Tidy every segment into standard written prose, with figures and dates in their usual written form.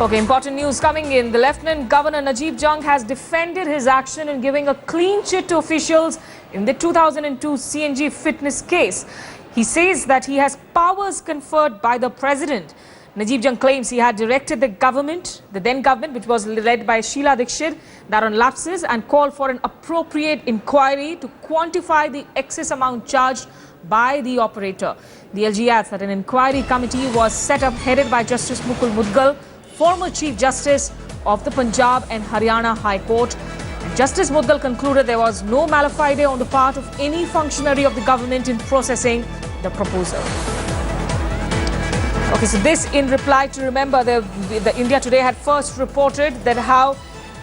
Okay, important news coming in. The Lieutenant Governor Najib Jung has defended his action in giving a clean chit to officials in the 2002 CNG fitness case. He says that he has powers conferred by the president. Najib Jung claims he had directed the then government, which was led by Sheila Dikshit, that on lapses and called for an appropriate inquiry to quantify the excess amount charged by the operator. The LG adds that an inquiry committee was set up headed by Justice Mukul Mudgal, former Chief Justice of the Punjab and Haryana High Court. Justice Mudgal concluded there was no mala fide on the part of any functionary of the government in processing the proposal. Okay, so this in reply to, remember, the India Today had first reported that how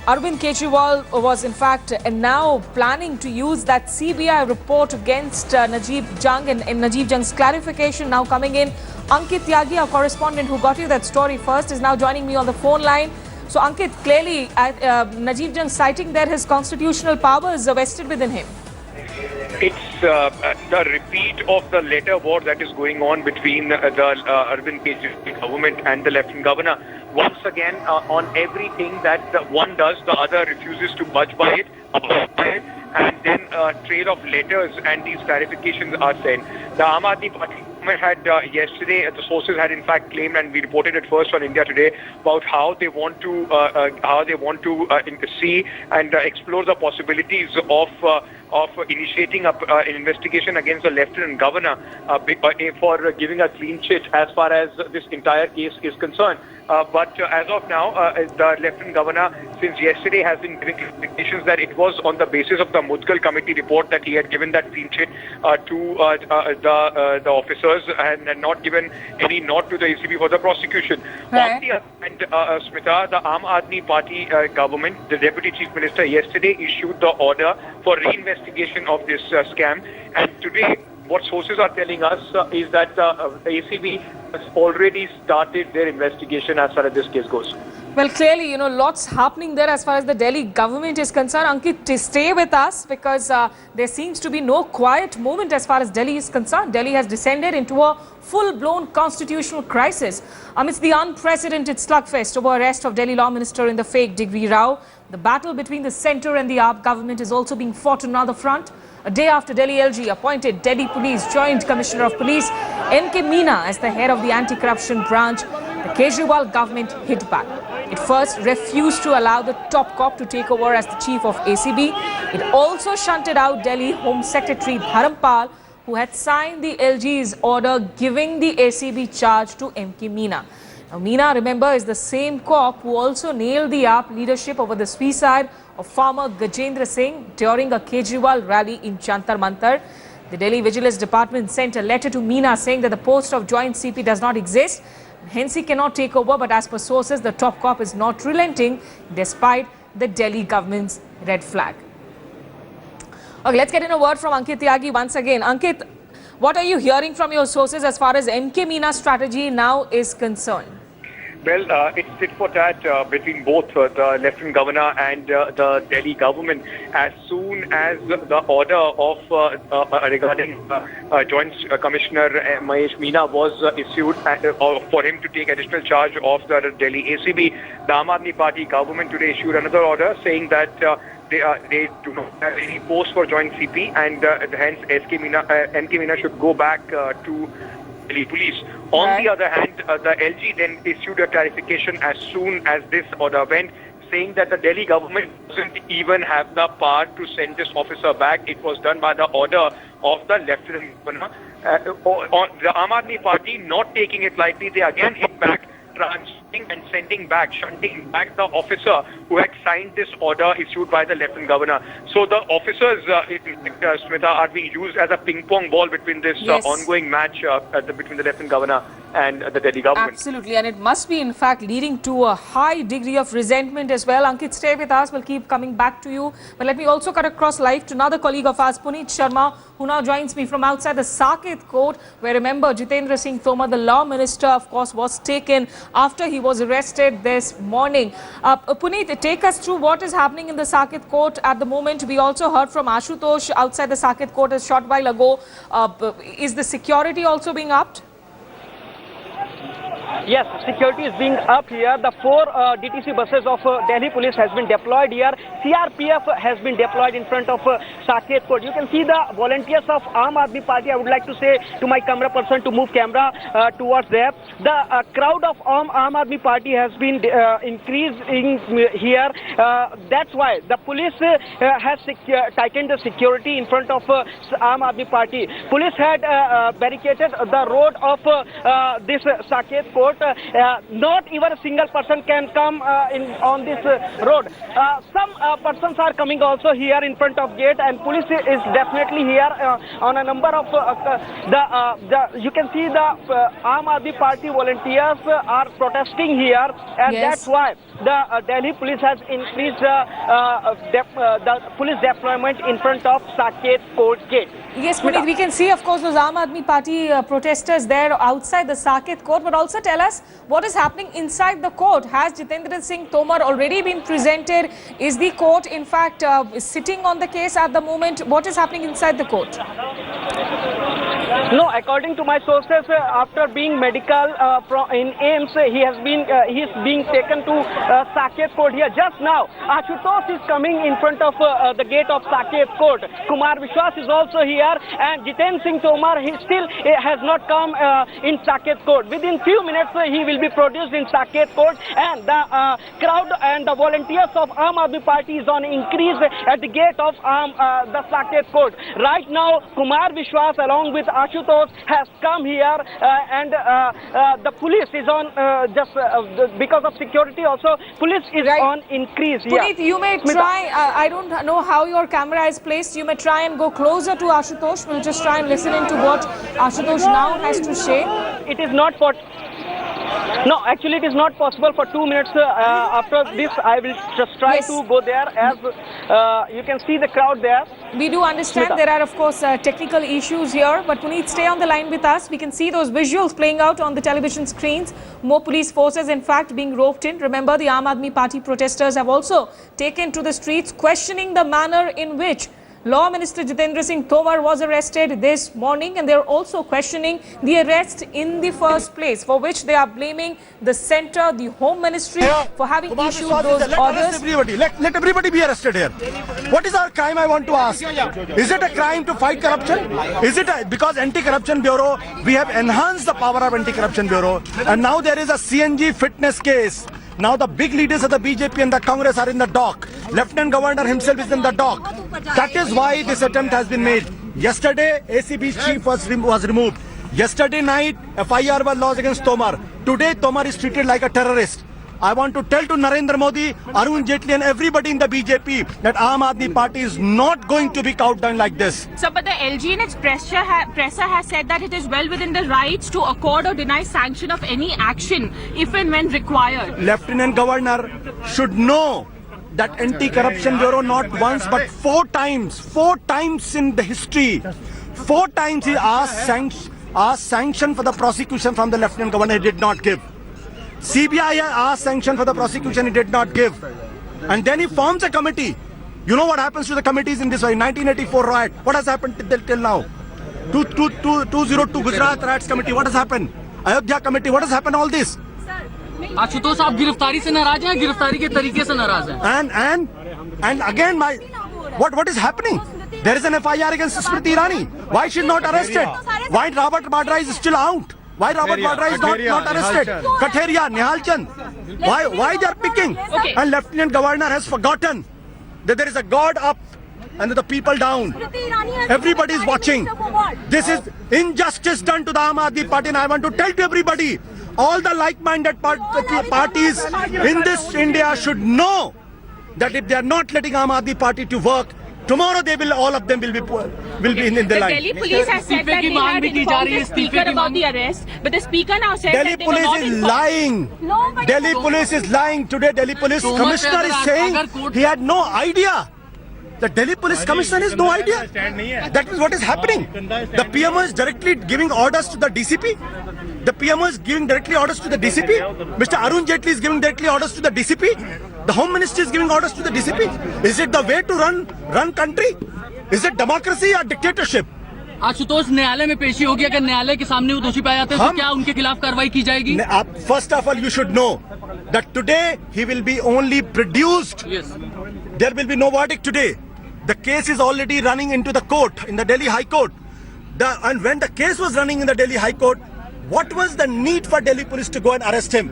Arvind Kejriwal was in fact now planning to use that CBI report against Najib Jung, and Najib Jung's clarification now coming in. Ankit Tyagi, our correspondent who got you that story first, is now joining me on the phone line. So Ankit, clearly Najib Jung citing there his constitutional powers vested within him. It's the repeat of the letter war that is going on between the Arvind Kejriwal government and the Lieutenant Governor. Once again, on everything that one does, the other refuses to budge by it, and then a trail of letters and these clarifications are sent. The Aam Aadmi Party had yesterday, the sources had in fact claimed, and we reported it first on India Today, about how they want to see and explore the possibilities of initiating an investigation against the Lieutenant Governor for giving a clean chit as far as this entire case is concerned. But as of now, the Lieutenant Governor since yesterday has been giving indications that it was on the basis of the Mudgal committee report that he had given that clean chit to the officers and not given any nod to the ACB for the prosecution. Right. On the other hand, Smita, the Aam Aadmi Party government, the Deputy Chief Minister yesterday issued the order for reinvestigation of this scam, and today what sources are telling us is that the ACB has already started their investigation as far as this case goes. Well, clearly, lots happening there as far as the Delhi government is concerned. Ankit, stay with us because there seems to be no quiet moment as far as Delhi is concerned. Delhi has descended into a full-blown constitutional crisis amidst the unprecedented slugfest over arrest of Delhi Law Minister in the fake Digri Rao. The battle between the centre and the AAP government is also being fought on another front. A day after Delhi LG appointed Delhi Police Joint Commissioner of Police M.K. Meena as the head of the anti-corruption branch, the Kejriwal government hit back. It first refused to allow the top cop to take over as the chief of ACB. It also shunted out Delhi Home Secretary Dharampal, who had signed the LG's order giving the ACB charge to M.K. Meena. Now, Meena, remember, is the same cop who also nailed the AAP leadership over the suicide of farmer Gajendra Singh during a Kejriwal rally in Jantar Mantar. The Delhi Vigilance Department sent a letter to Meena saying that the post of joint CP does not exist. Hence, he cannot take over, but as per sources, the top cop is not relenting despite the Delhi government's red flag. Okay, let's get in a word from Ankit Tyagi once again. Ankit, what are you hearing from your sources as far as M.K. Meena's strategy now is concerned? Well, it's tit for tat between both the Lieutenant Governor and the Delhi government. As soon as the order of regarding Joint Commissioner Mahesh Meena was issued for him to take additional charge of the Delhi ACB, the Aam Aadmi Party government today issued another order saying that they do not have any post for Joint CP, and hence M.K. Meena should go back to Delhi Police. On the other hand, the LG then issued a clarification as soon as this order went, saying that the Delhi government doesn't even have the power to send this officer back. It was done by the order of the Lieutenant Governor. The Aam Aadmi Party, not taking it lightly, they again hit back, transferring and sending back, shunting back the officer who had signed this order issued by the Lieutenant Governor. So the officers, Smita, are being used as a ping-pong ball between this ongoing match between the Lieutenant Governor and the Delhi government. Absolutely, and it must be in fact leading to a high degree of resentment as well. Ankit, stay with us. We'll keep coming back to you. But let me also cut across live to another colleague of ours, Puneet Sharma, who now joins me from outside the Saket court, where, remember, Jitendra Singh Tomar, the law minister, of course, was taken after he was arrested this morning. Puneet, take us through what is happening in the Saket court at the moment. We also heard from Ashutosh outside the Saket court a short while ago. Is the security also being upped? Yes, security is being up here. The 4 DTC buses of Delhi police has been deployed here. CRPF has been deployed in front of Saket Court. You can see the volunteers of Aam Aadmi Party. I would like to say to my camera person to move camera towards there. The crowd of Aam Aadmi Party has been increasing here. That's why the police has tightened the security in front of Aam Aadmi Party. Police had barricaded the road of this Saket Court. Not even a single person can come on this road. Some persons are coming also here in front of gate, and police is definitely here on a number of you can see the Aam Aadmi Party volunteers are protesting here, and Yes. that's why the Delhi police has increased the police deployment in front of Saket Court gate. Yes, Puneet, we can see, of course, those Aam Aadmi Party protesters there outside the Saket Court. But also tell us what is happening inside the court. Has Jitendra Singh Tomar already been presented? Is the court, in fact, sitting on the case at the moment? What is happening inside the court? No, according to my sources, after being medical in AIMS, he is being taken to Saket Court here. Just now, Ashutosh is coming in front of the gate of Saket Court. Kumar Vishwas is also here, and Jitendra Singh Tomar, he still has not come in Saket Court. Within few minutes, he will be produced in Saket Court, and the crowd and the volunteers of Aam Aadmi Party is on increase at the gate of the Saket Court. Right now, Kumar Vishwas along with Ashutosh has come here, and the police is on because of security also, police is on increase here. Puneet, you may try, I don't know how your camera is placed, you may try and go closer to Ashutosh. We'll just try and listen into what Ashutosh now has to say. It is not for... No, actually it is not possible for 2 minutes. After this, I will just try to go there, as you can see the crowd there. We do understand there are, of course, technical issues here, but Puneet, stay on the line with us. We can see those visuals playing out on the television screens. More police forces, in fact, being roped in. Remember, the Aam Aadmi Party protesters have also taken to the streets, questioning the manner in which Law Minister Jitendra Singh Tomar was arrested this morning, and they are also questioning the arrest in the first place, for which they are blaming the centre, the Home Ministry, for having issued those orders. Let everybody be arrested here. What is our crime, I want to ask? Is it a crime to fight corruption? Is it because Anti-Corruption Bureau, we have enhanced the power of Anti-Corruption Bureau, and now there is a CNG fitness case. Now the big leaders of the BJP and the Congress are in the dock. Lieutenant Governor himself is in the dock. That is why this attempt has been made. Yesterday, ACB's chief was removed. Yesterday night, FIR was lodged against Tomar. Today, Tomar is treated like a terrorist. I want to tell to Narendra Modi, Arun Jaitley and everybody in the BJP that Aam Aadmi Party is not going to be cowed down like this. So, but the LG in its presser has said that it is well within the rights to accord or deny sanction of any action if and when required. Lieutenant Governor should know that Anti-Corruption Bureau not once but 4 times in the history, 4 times he asked sanction for the prosecution from the Lieutenant Governor. He did not give. CBI asked sanction for the prosecution, he did not give. And then he forms a committee. You know what happens to the committees in this way? 1984 riot, what has happened till now? 202 Gujarat riots committee, what has happened? Ayodhya committee, what has happened all this? Ashutosh आप गिरफ्तारी से नाराज हैं, गिरफ्तारी के तरीके से नाराज हैं. And again, what is happening? There is an FIR against Smriti Irani. Why she is not arrested? Why Robert Vadra is still out? Why Robert Vadra is not arrested? Katheria, Nihal Chand. Why they are picking? Okay. And Lieutenant Governor has forgotten that there is a God up and the people down. Everybody is watching. This is injustice done to the Aam Aadmi Party, and I want to tell to everybody, all the like-minded parties in this India should know that if they are not letting Aam Aadmi Party to work, tomorrow all of them will be in the The line. Delhi police has said that they had informed the speaker about the arrest, but the speaker now said Delhi that they were not police is informed. lying. Delhi police is lying. Today Delhi police commissioner is saying he had no idea. The Delhi police commissioner has no idea. That is what is happening. The PMO is directly giving orders to the DCP. The PMO is giving directly orders to the DCP. Mr. Arun Jaitley is giving directly orders to the DCP. The Home Ministry is giving orders to the DCP. Is it the way to run country? Is it democracy or dictatorship? Ashutosh, न्यायालय में पेशी होगी, अगर न्यायालय के सामने वो दोषी पाए जाते हैं तो क्या उनके खिलाफ कार्रवाई की जाएगी? First of all, you should know that today he will be only produced. Yes. There will be no verdict today. The case is already running into the court, in the Delhi High Court. And when the case was running in the Delhi High Court, what was the need for Delhi police to go and arrest him?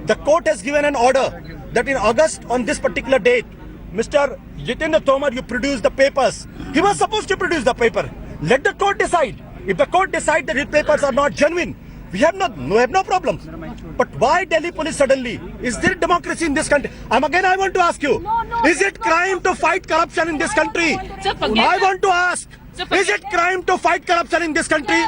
The court has given an order that in August, on this particular date, Mr. Jitendra Tomar, you produce the papers. He was supposed to produce the paper. Let the court decide. If the court decides that his papers are not genuine, we have no problems. But why Delhi police suddenly? Is there democracy in this country? I want to ask you, is it crime to fight corruption in this country? I want to ask, is it crime to fight corruption in this country?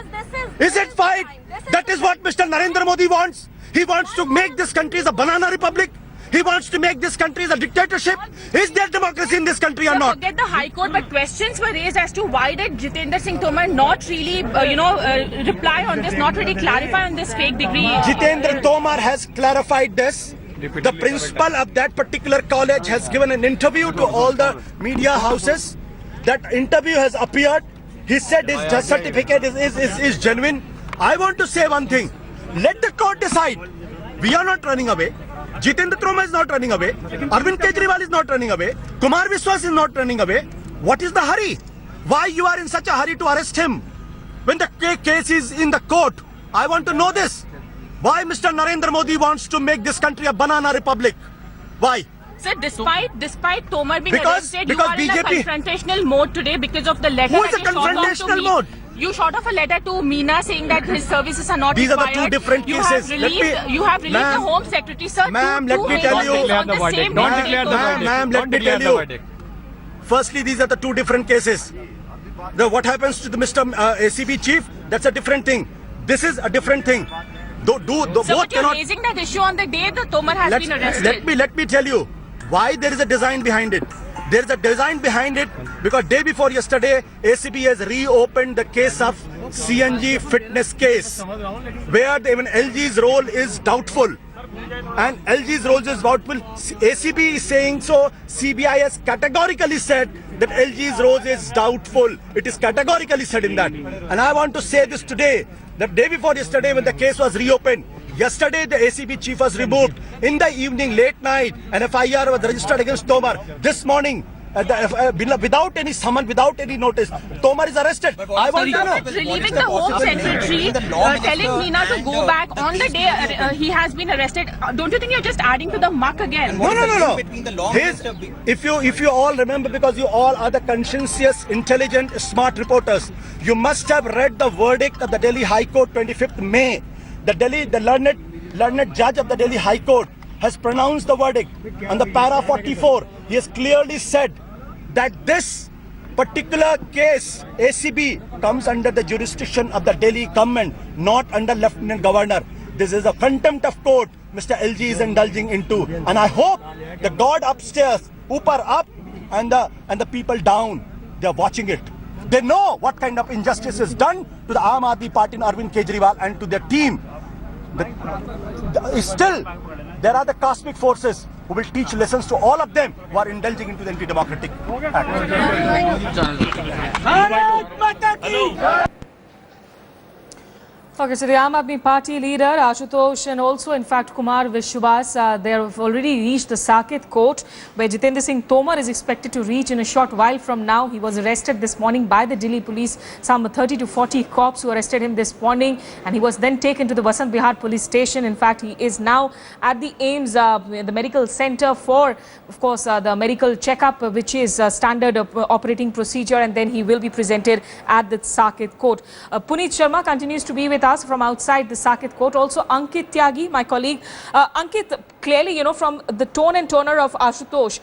Is it fight? That is what Mr. Narendra Modi wants. He wants to make this country a banana republic. He wants to make this country a dictatorship. Is there democracy in this country or not? Forget the High Court, but questions were raised as to why did Jitendra Singh Tomar not really, reply on this, not really clarify on this fake degree. Jitendra Tomar has clarified this. The principal of that particular college has given an interview to all the media houses. That interview has appeared. He said his certificate is genuine. I want to say one thing. Let the court decide. We are not running away. Jitendra Tomar is not running away. Arvind Kejriwal is not running away. Kumar Vishwas is not running away. What is the hurry? Why you are in such a hurry to arrest him? When the case is in the court, I want to know this. Why Mr. Narendra Modi wants to make this country a banana republic? Why? Sir, despite Tomar being arrested, you because are in a BJP confrontational mode today because of the letter Who is that a you shot off to confrontational me. mode? You shot off a letter to Meena saying that his services are not These required. are the two different cases. You have relieved the Home Secretary, sir. Ma'am, let me tell you. Don't declare the verdict. Ma'am, let me tell you. Firstly, these are the two different cases. What happens to the Mr. ACB chief, that's a different thing. This is a different thing. So both but you're cannot. raising that issue on the day that Tomar has been arrested. Let me tell you why there is a design behind it. There is a design behind it because day before yesterday, ACB has reopened the case of CNG fitness case, where even LG's role is doubtful. And LG's role is doubtful. ACB is saying so. CBI has categorically said that LG's role is doubtful. It is categorically said in that. And I want to say this today. The day before yesterday when the case was reopened, yesterday the ACB chief was removed. In the evening, late night, an FIR was registered against Tomar. This morning, without any summon, without any notice, Tomar is arrested. I want to know. Relieving the Home Secretary, telling Meena to go back on the day he has been arrested. Don't you think you're just adding to the muck again? No. If you all remember, because you all are the conscientious, intelligent, smart reporters, you must have read the verdict of the Delhi High Court 25th May. The learned judge of the Delhi High Court has pronounced the verdict. On the para 44, he has clearly said that this particular case, ACB, comes under the jurisdiction of the Delhi government, not under Lieutenant Governor. This is a contempt of court Mr. LG is indulging into. And I hope the God upstairs, upar up, and the people down, they are watching it. They know what kind of injustice is done to the Aam Aadmi Party and Arvind Kejriwal and to their team. Still, there are the cosmic forces who will teach lessons to all of them who are indulging into the anti-democratic act. Okay, so the Aam Aadmi Party leader Ashutosh and also in fact Kumar Vishwas, they have already reached the Saket court where Jitendra Singh Tomar is expected to reach in a short while from now. He was arrested this morning by the Delhi police, some 30 to 40 cops who arrested him this morning, and he was then taken to the Vasant Vihar police station. In fact, he is now at the AIIMS, the medical center for, of course, the medical checkup, which is standard operating procedure, and then he will be presented at the Saket court. Puneet Sharma continues to be with us from outside the Saket court. Also Ankit Tyagi, my colleague. Ankit, clearly, from the tone and tenor of Ashutosh,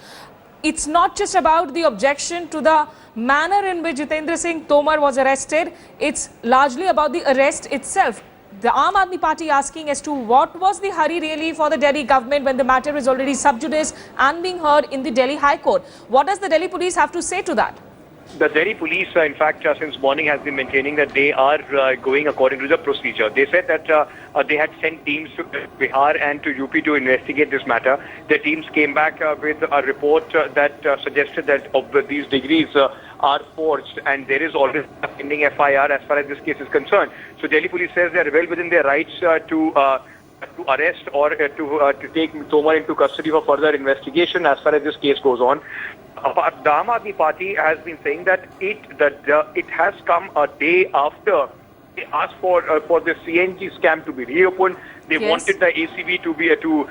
it's not just about the objection to the manner in which Jitendra Singh Tomar was arrested. It's largely about the arrest itself. The Aam Aadmi Party asking as to what was the hurry really for the Delhi government when the matter is already sub judice and being heard in the Delhi High Court. What does the Delhi police have to say to that? The Delhi police, in fact, since morning has been maintaining that they are going according to the procedure. They said that they had sent teams to Bihar and to UP to investigate this matter. The teams came back with a report that suggested that these degrees are forged, and there is already a pending FIR as far as this case is concerned. So Delhi police says they are well within their rights to arrest or to take Tomar into custody for further investigation as far as this case goes on. The Aam Aadmi Party has been saying that it has come a day after they asked for the CNG scam to be reopened. They wanted the ACB to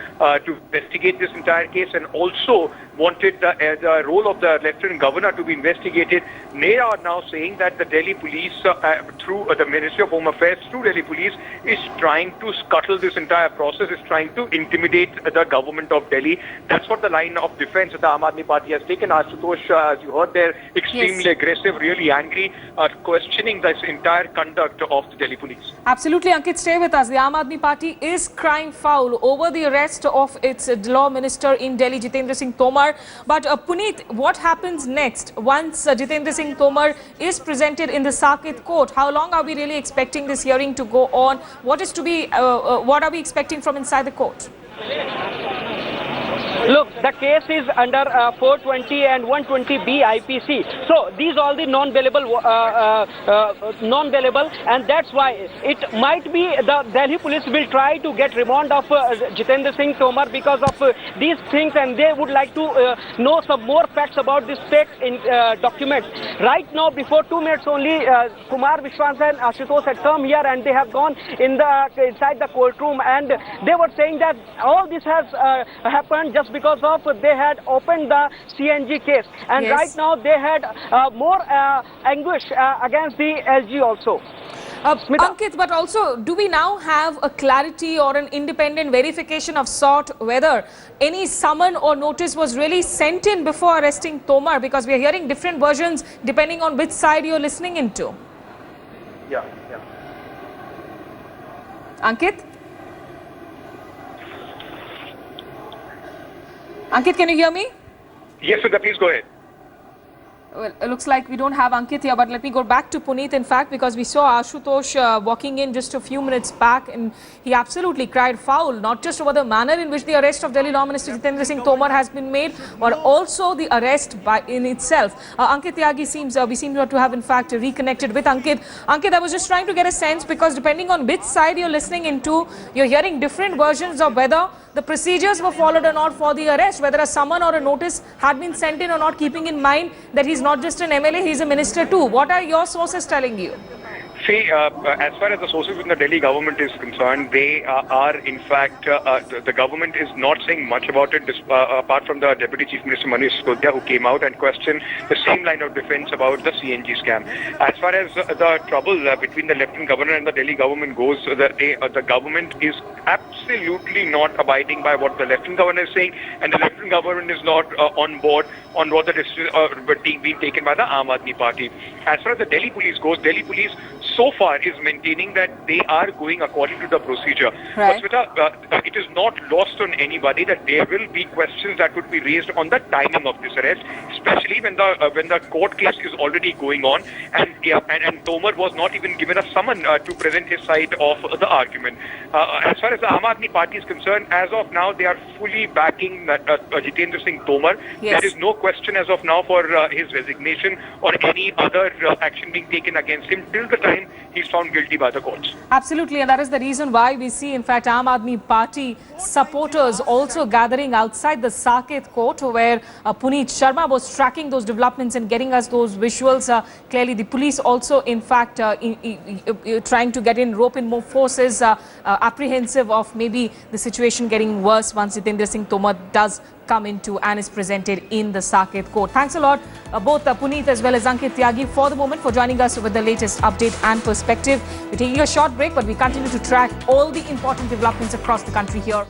investigate this entire case, and also wanted the role of the Lieutenant Governor to be investigated. They are now saying that the Delhi police, through the Ministry of Home Affairs, through Delhi police, is trying to scuttle this entire process, is trying to intimidate the government of Delhi. That's what the line of defense that the Aam Aadmi Party has taken. Ashutosh, as you heard there, extremely aggressive, really angry, questioning this entire conduct of the Delhi police. Absolutely, Ankit, stay with us. The Aam Aadmi Party is crying foul over the arrest of its law minister in Delhi, Jitendra Singh Tomar. But Puneet, what happens next once Jitendra Singh Tomar is presented in the Saket court? How long are we really expecting this hearing to go on? What is to be? What are we expecting from inside the court? Look, the case is under 420 and 120B IPC. So these all the non-bailable, and that's why it might be the Delhi police will try to get remand of Jitendra Singh Tomar because of these things, and they would like to know some more facts about this fake documents. Right now, before 2 minutes only, Kumar Vishwas and Ashutosh had come here, and they have gone inside the courtroom, and they were saying that all this has happened just because of they had opened the CNG case, and right now they had more anguish against the SG also. Ankit, but also, do we now have a clarity or an independent verification of sort whether any summon or notice was really sent in before arresting Tomar? Because we are hearing different versions depending on which side you're listening into. Yeah. Ankit? Ankit, can you hear me? Yes, Sudha, please go ahead. Well, it looks like we don't have Ankit here, but let me go back to Puneet, in fact, because we saw Ashutosh walking in just a few minutes back, and he absolutely cried foul, not just over the manner in which the arrest of Delhi Law Minister Jitendra Singh Tomar has been made, but also the arrest in itself. Ankit Tyagi we seem to have, in fact, reconnected with Ankit. Ankit, I was just trying to get a sense, because depending on which side you're listening into, you're hearing different versions of whether the procedures were followed or not for the arrest, whether a summon or a notice had been sent in or not, keeping in mind that he's not just an MLA, he's a minister too. What are your sources telling you? See, as far as the sources in the Delhi government is concerned, they are in fact, the government is not saying much about it, apart from the Deputy Chief Minister Manish Sisodia, who came out and questioned the same line of defense about the CNG scam. As far as the trouble between the Lieutenant Governor and the Delhi government goes, the government is absolutely not abiding by what the Lieutenant Governor is saying, and the Lieutenant Governor is not on board on what the decisions are being taken by the Aam Aadmi Party. As far as the Delhi police goes, Delhi police so far is maintaining that they are going according to the procedure. Right. But Smita, it is not lost on anybody that there will be questions that would be raised on the timing of this arrest, especially when the court case is already going on, and Tomar was not even given a summon to present his side of the argument. As far as the Aam Aadmi Party is concerned, as of now, they are fully backing Jitendra Singh Tomar. Yes. There is no question as of now for his resignation or any other action being taken against him till the time he's found guilty by the courts. Absolutely, and that is the reason why we see, in fact, Aam Aadmi Party supporters also gathering outside the Saket court, where Puneet Sharma was tracking those developments and getting us those visuals. Clearly, the police also, in fact, trying to get in, rope in more forces, apprehensive of maybe the situation getting worse once Jitendra Singh Tomar does come into and is presented in the Saket court. Thanks a lot, both Puneet as well as Ankit Tyagi, for the moment, for joining us with the latest update and perspective. We're taking a short break, but we continue to track all the important developments across the country here.